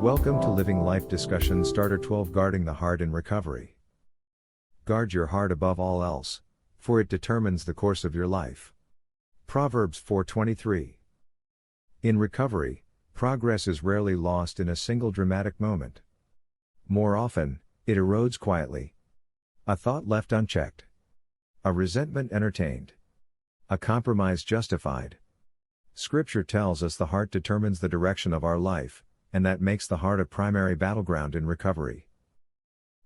Welcome to Living Life Discussion Starter 12, Guarding the Heart in Recovery. Guard your heart above all else, for it determines the course of your life. Proverbs 4:23. In recovery, progress is rarely lost in a single dramatic moment. More often, it erodes quietly. A thought left unchecked. A resentment entertained. A compromise justified. Scripture tells us the heart determines the direction of our life, and that makes the heart a primary battleground in recovery.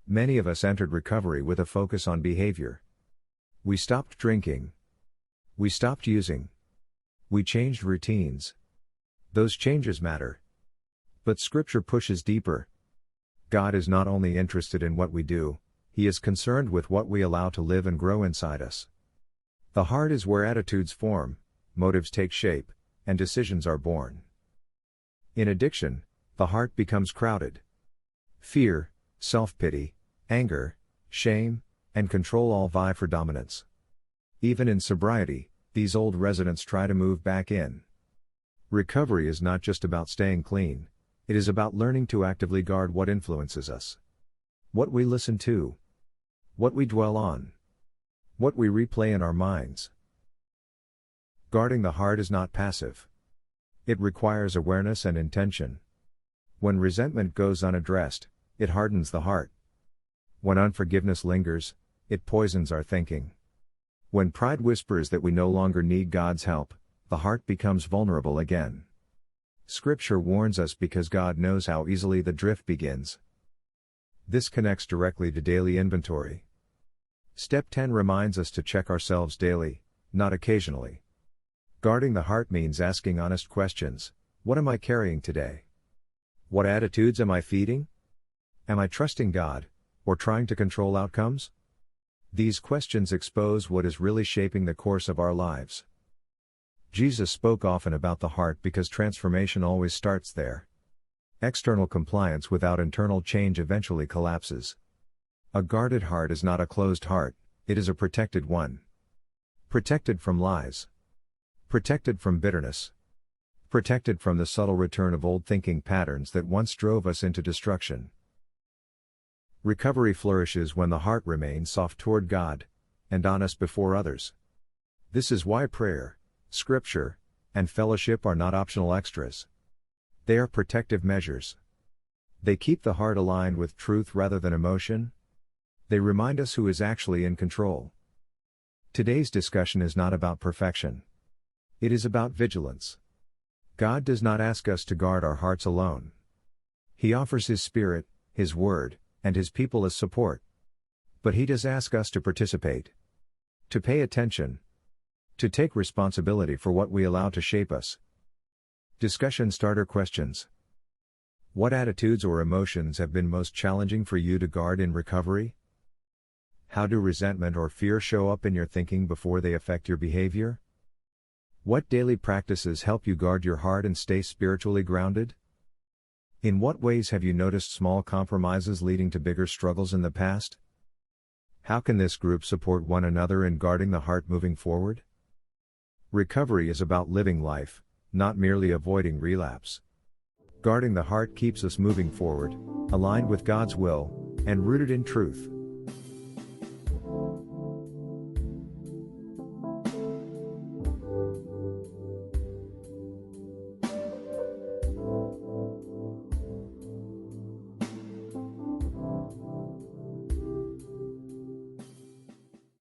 Many of us entered recovery with a focus on behavior. We stopped drinking. We stopped using. We changed routines. Those changes matter. But Scripture pushes deeper. God is not only interested in what we do, He is concerned with what we allow to live and grow inside us. The heart is where attitudes form, motives take shape, and decisions are born. In addiction, the heart becomes crowded. Fear, self-pity, anger, shame, and control all vie for dominance. Even in sobriety, these old residents try to move back in. Recovery is not just about staying clean, it is about learning to actively guard what influences us. What we listen to. What we dwell on. What we replay in our minds. Guarding the heart is not passive. It requires awareness and intention. When resentment goes unaddressed, it hardens the heart. When unforgiveness lingers, it poisons our thinking. When pride whispers that we no longer need God's help, the heart becomes vulnerable again. Scripture warns us because God knows how easily the drift begins. This connects directly to daily inventory. Step 10 reminds us to check ourselves daily, not occasionally. Guarding the heart means asking honest questions. What am I carrying today? What attitudes am I feeding? Am I trusting God, or trying to control outcomes? These questions expose what is really shaping the course of our lives. Jesus spoke often about the heart because transformation always starts there. External compliance without internal change eventually collapses. A guarded heart is not a closed heart, it is a protected one. Protected from lies. Protected from bitterness. Protected from the subtle return of old thinking patterns that once drove us into destruction. Recovery flourishes when the heart remains soft toward God, and honest before others. This is why prayer, Scripture, and fellowship are not optional extras. They are protective measures. They keep the heart aligned with truth rather than emotion. They remind us who is actually in control. Today's discussion is not about perfection. It is about vigilance. God does not ask us to guard our hearts alone. He offers His Spirit, His Word, and His people as support. But He does ask us to participate. To pay attention. To take responsibility for what we allow to shape us. Discussion starter questions. What attitudes or emotions have been most challenging for you to guard in recovery? How do resentment or fear show up in your thinking before they affect your behavior? What daily practices help you guard your heart and stay spiritually grounded? In what ways have you noticed small compromises leading to bigger struggles in the past? How can this group support one another in guarding the heart moving forward? Recovery is about living life, not merely avoiding relapse. Guarding the heart keeps us moving forward, aligned with God's will, and rooted in truth.